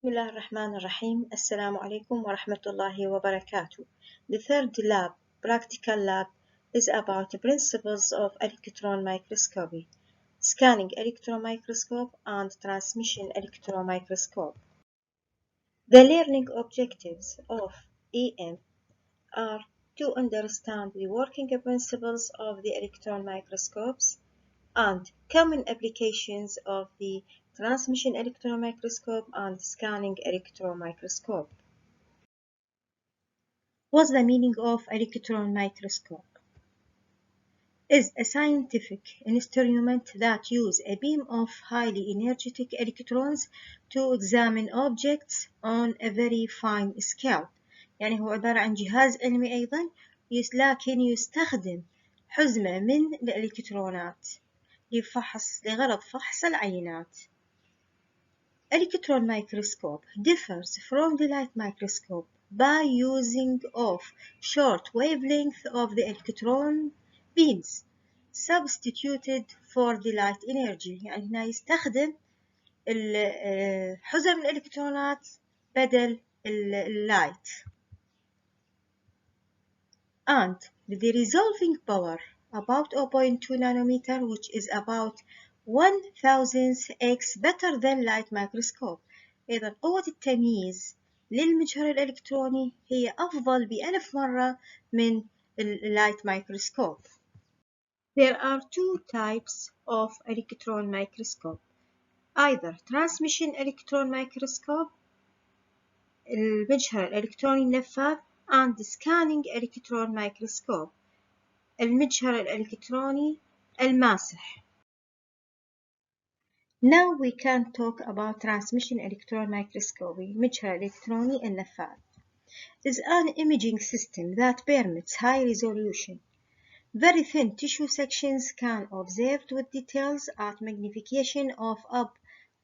بسم الله الرحمن الرحيم. السلام عليكم ورحمة الله وبركاته. The third lab, practical lab, is about the principles of electron microscopy, scanning electron microscope and transmission electron microscope. The learning objectives of EM are to understand the working principles of the electron microscopes and common applications of the transmission electron microscope and scanning electron microscope. What's the meaning of electron microscope? Is a scientific instrument that uses a beam of highly energetic electrons to examine objects on a very fine scale. يعني هو عبارة عن جهاز علمي أيضا لكن يستخدم حزمة من الإلكترونات لغرض فحص العينات. Electron microscope differs from the light microscope by using of short wavelength of the electron beams substituted for the light energy. يعني هنا يستخدم حزم الإلكترونات بدل اللايت. And the resolving power about 0.2 nanometer, which is about 1000x better than light microscope. إذا قوة التمييز للمجهر الإلكتروني هي أفضل ب1000 مرة من اللايت microscope. There are two types of electron microscope. Either transmission electron microscope, المجهر الإلكتروني النفاذ, and scanning electron microscope, المجهر الإلكتروني الماسح. Now we can talk about transmission electron microscopy, المجهر الإلكتروني النفاذ. Is an imaging system that permits high resolution. Very thin tissue sections can be observed with details at magnification of up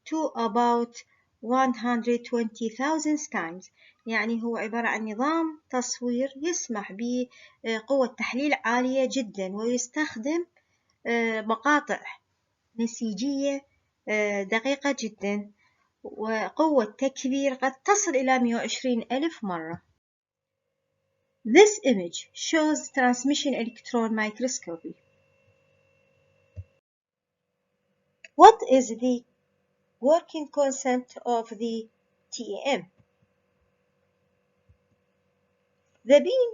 to about 120,000 times. يعني هو عبارة عن نظام تصوير يسمح بقوة تحليل عالية جدا ويستخدم مقاطع نسيجية دقيقة جدا وقوة تكبير قد تصل إلى 120,000 مرة. This image shows transmission electron microscopy. What is the working concept of the TEM? The beam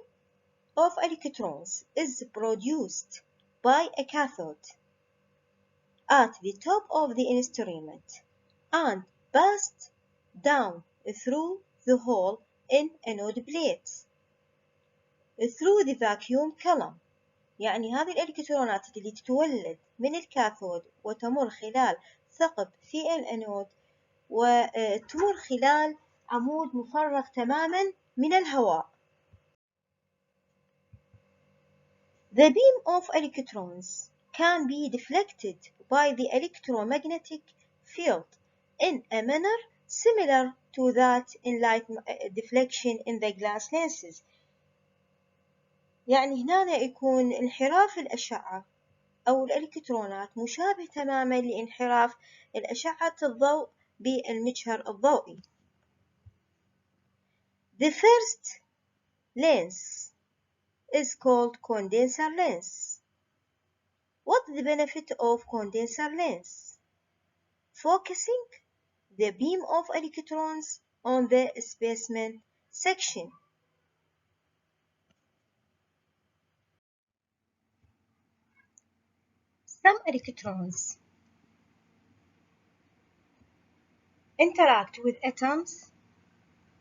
of electrons is produced by a cathode at the top of the instrument and passed down through the hole in anode plate through the vacuum column. يعني هذه الإلكترونات اللي تتولد من الكاثود وتمر خلال ثقب في الأنود وتمر خلال عمود مفرغ تماما من الهواء. The beam of electrons can be deflected by the electromagnetic field in a manner similar to that in light deflection in the glass lenses. يعني هنا يكون انحراف الأشعة أو الإلكترونات مشابه تماما لانحراف الأشعة الضوء بالمجهر الضوئي. The first lens is called condenser lens. What's the benefit of condenser lens? Focusing the beam of electrons on the specimen section. Some electrons interact with atoms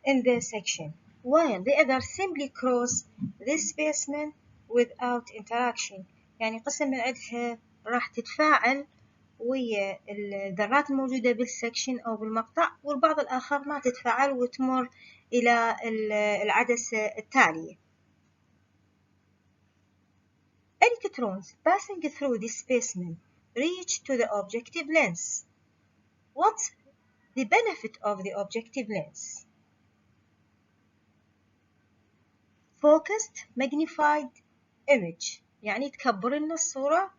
in their section, while the others simply cross this specimen without interaction. يعني قسم من عندها راح تتفاعل ويا الذرات الموجودة بالسكشن أو بالمقطع، والبعض الآخر ما تتفاعل وتمر إلى العدسة التالية. Electrons passing through this specimen reach to the objective lens. What's the benefit of the objective lens? Focused magnified image، يعني تكبر لنا الصورة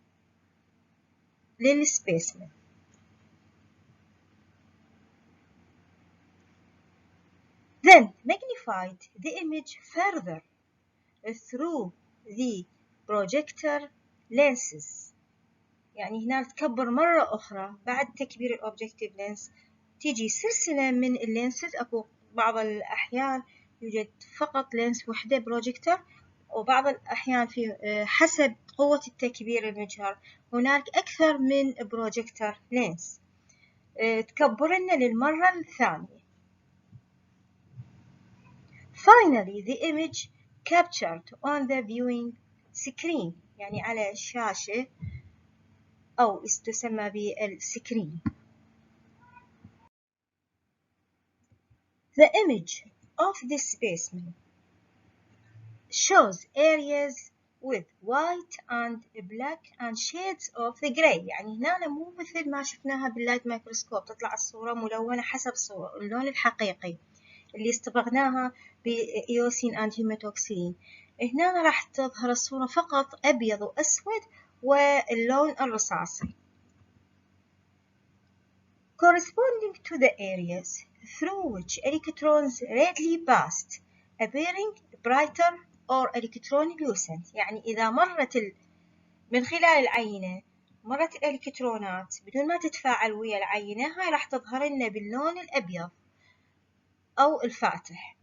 للسبيسمن. then magnified the image further through the projector lenses. يعني هنا تكبر مرة أخرى بعد تكبير الأوبجكتيف لينس، تيجي سلسلة من اللينسز. أكو بعض الأحيان يوجد فقط لينس وحدة بروجيكتور، وبعض الأحيان في حسب قوة التكبير المجهر هناك أكثر من بروجيكتور لينس. تكبرنا للمرة الثانية. Finally the image captured on the viewing screen، يعني على الشاشة أو تسمى بالسكرين. The image of this specimen shows areas with white and black and shades of the gray. يعني هنا مو مثل ما شفناها باللايت مايكروسكوب تطلع الصورة ملونة حسب اللون الحقيقي اللي اصطبغناها بإيوسين أند هيماتوكسين. هنا راح تظهر الصورة فقط أبيض وأسود واللون الرصاصي. Corresponding to the areas through which electrons readily passed, appearing brighter or electron-lucent. يعني إذا مرت من خلال العينة مرت الإلكترونات بدون ما تتفاعل ويا العينة، هاي راح تظهر لنا باللون الأبيض أو الفاتح.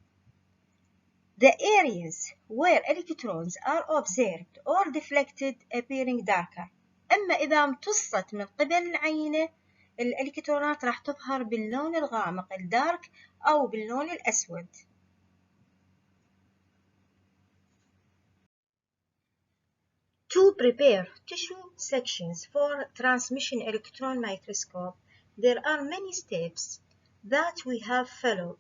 The areas where electrons are observed or deflected appearing darker. أما إذا امتصت من قبل العينة الإلكترونات راح تظهر باللون الغامق الدارك أو باللون الأسود. To prepare tissue sections for transmission electron microscope, there are many steps that we have followed.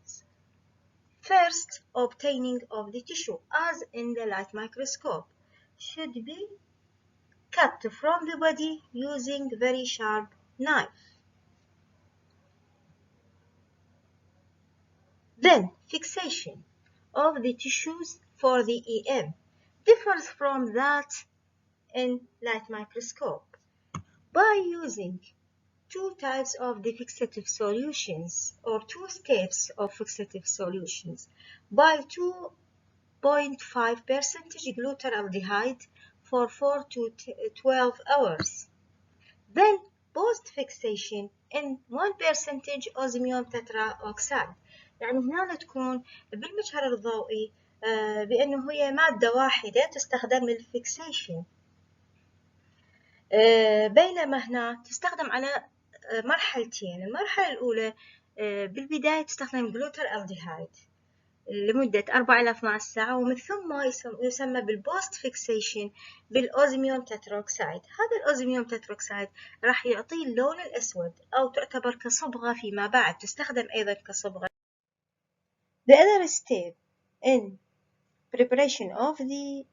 First, obtaining of the tissue, as in the light microscope, should be cut from the body using very sharp knife. Then, fixation of the tissues for the EM differs from that in light microscope by using two types of the fixative solutions or two steps of fixative solutions by 2.5% glutaraldehyde for 4 to 12 hours. Then post-fixation in 1% osmium tetraoxide. يعني هنا تكون بالمجهر الضوئي بأنه هي مادة واحدة تستخدم للفيكسيشن، بينما هنا تستخدم على مرحلتين. المرحلة الأولى بالبداية تستخدم جلوترالديهايد لمدة 4 إلى 12 ساعة، ومن ثم يسمى بالبوست فيكسيشن بالأوزميوم تتروكسيد. هذا الأوزميوم تتروكسيد راح يعطي اللون الأسود أو تعتبر كصبغة فيما بعد، تستخدم أيضا كصبغة. The other step in preparation of the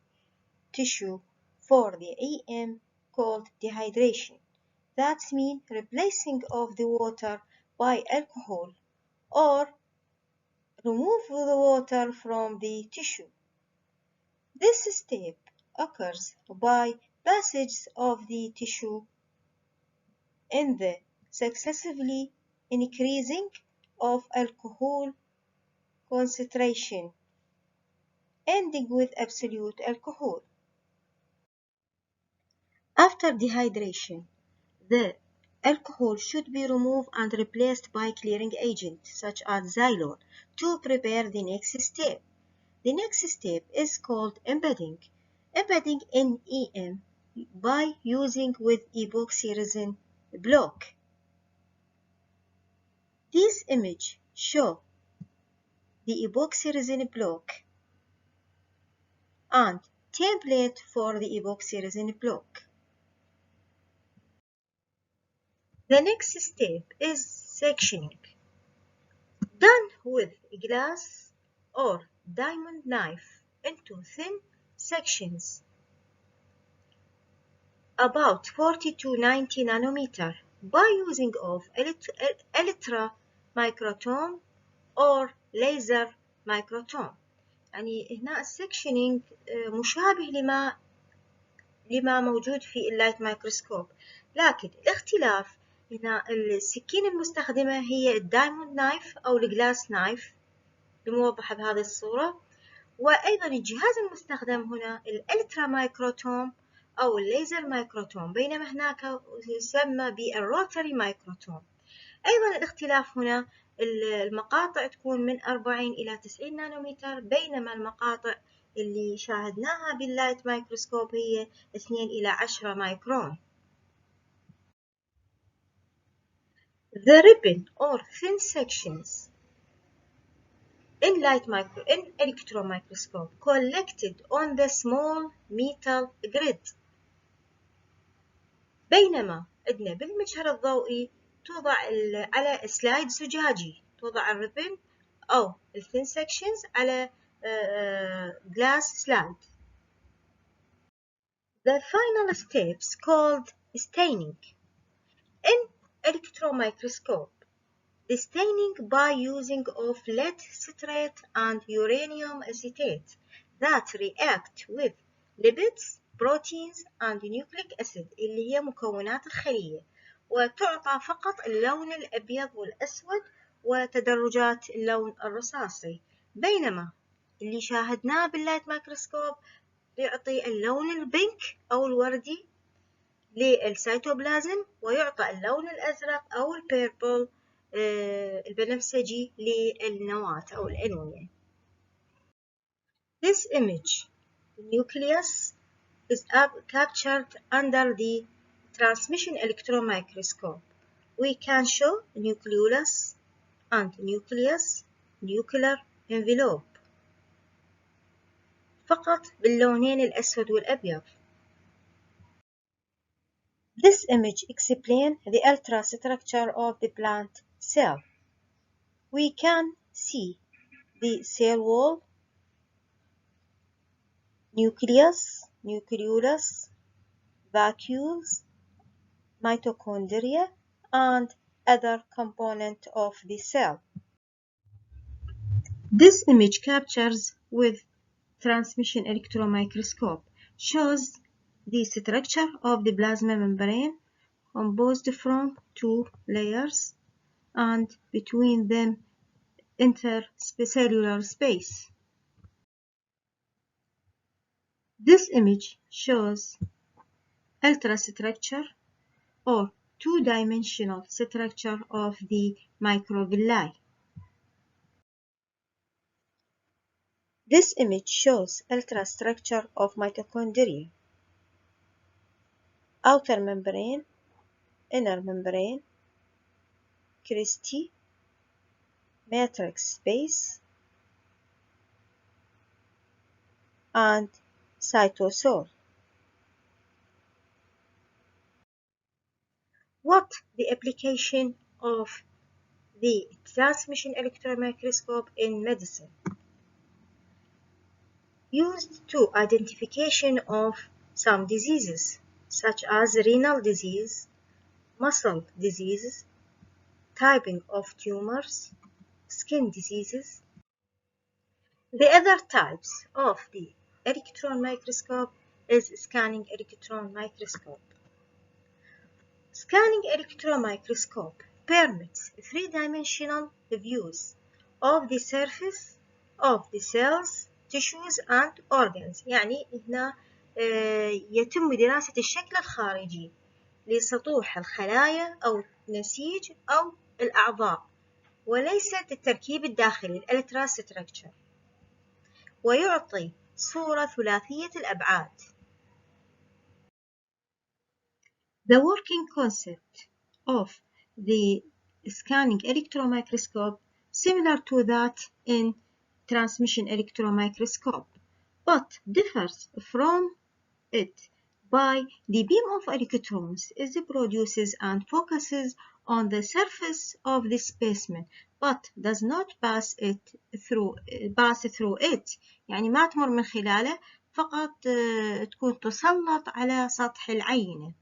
tissue for the EM called dehydration. That means replacing of the water by alcohol or remove the water from the tissue. This step occurs by passage of the tissue in the successively increasing of alcohol concentration, ending with absolute alcohol. After dehydration, the alcohol should be removed and replaced by clearing agent such as xylol to prepare the next step. The next step is called embedding. Embedding in EM by using with epoxy resin block. This image shows the epoxy resin block and template for the epoxy resin block. The next step is sectioning, done with glass or diamond knife into thin sections about 40 to 90 nanometer by using of electromicroscope or laser microscope. يعني هنا السكشنينج مشابه لما موجود في اللايت مايكروسكوب، لكن الاختلاف هنا السكين المستخدمة هي الدايموند نايف أو الجلاس نايف، الموضحة بهذه الصورة. وأيضا الجهاز المستخدم هنا الألترا مايكروتوم أو الليزر مايكروتوم، بينما هناك يسمى بالروتري مايكروتوم. أيضا الاختلاف هنا المقاطع تكون من 40 إلى 90 نانومتر، بينما المقاطع اللي شاهدناها باللايت مايكروسكوب هي 2 إلى 10 مايكرون. The ribbon or thin sections in electron microscope collected on the small metal grid. بينما عندنا بالمجهر الضوئي توضع على سلايد زجاجي، توضع الريبن أو الثين sections على glass slide. The final steps called staining. In electron microscope, the staining by using of lead citrate and uranium acetate that react with lipids, proteins and nucleic acid اللي هي مكونات الخلية، وتعطى فقط اللون الأبيض والأسود وتدرجات اللون الرصاصي، بينما اللي شاهدناه باللايت مايكروسكوب يعطي اللون البينك أو الوردي للسيتوبلازم، ويعطى اللون الأزرق أو البيربل البنفسجي للنواة أو الأنوية. This image, the nucleus, is captured under the transmission electron microscope. We can show nucleolus and nucleus, nuclear envelope فقط باللونين الأسود والأبيض. This image explains the ultrastructure of the plant cell. We can see the cell wall, nucleus, nucleolus, vacuoles, mitochondria, and other components of the cell. This image captures with transmission electron microscope shows the structure of the plasma membrane composed from two layers and between them intercellular space. This image shows ultrastructure or two-dimensional structure of the microvilli. This image shows ultrastructure of mitochondria, outer membrane, inner membrane, cristae, matrix space, and cytosol. What the application of the transmission electron microscope in medicine? Used to identification of some diseases such as renal disease, muscle diseases, typing of tumors, skin diseases. The other types of the electron microscope is scanning electron microscope. Scanning electron microscope permits three-dimensional views of the surface of the cells, tissues and organs. يعني هنا يتم دراسة الشكل الخارجي لسطوح الخلايا أو النسيج أو الأعضاء، وليست التركيب الداخلي الالترا ستراكشر، ويعطي صورة ثلاثية الأبعاد. The working concept of the scanning electron microscope similar to that in transmission electron microscope, but differs from it by the beam of electrons is produces and focuses on the surface of the specimen but does not pass through it، يعني ما تمر من خلاله، فقط تكون تسلط على سطح العينة.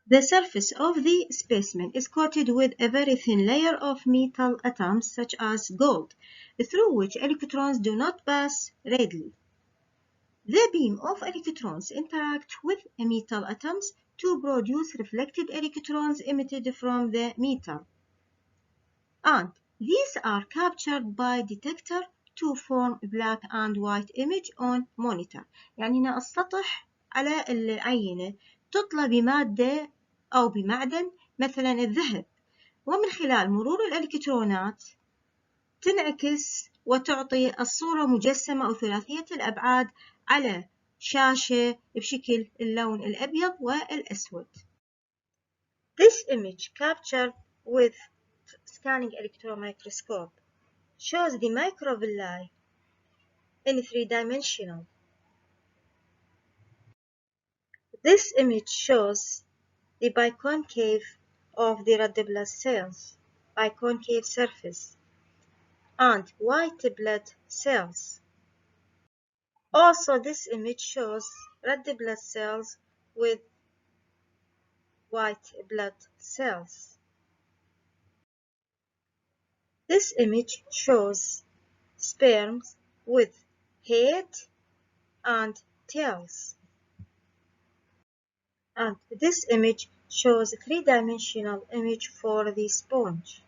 The surface of the specimen is coated with a very thin layer of metal atoms such as gold, through which electrons do not pass readily. The beam of electrons interact with metal atoms to produce reflected electrons emitted from the metal. And These are captured by detector to form black and white image on monitor. يعني هنا السطح على العينة تطلى بمادة أو بمعدن مثلا الذهب، ومن خلال مرور الإلكترونات تنعكس وتعطي الصورة مجسمة أو ثلاثية الأبعاد على شاشة بشكل اللون الأبيض والأسود. This image captured with scanning electron microscope shows the microvilli in three-dimensional. This image shows the biconcave of the red blood cells, biconcave surface, and white blood cells. Also, this image shows red blood cells with white blood cells. This image shows sperms with head and tails. And this image shows a three-dimensional image for the sponge.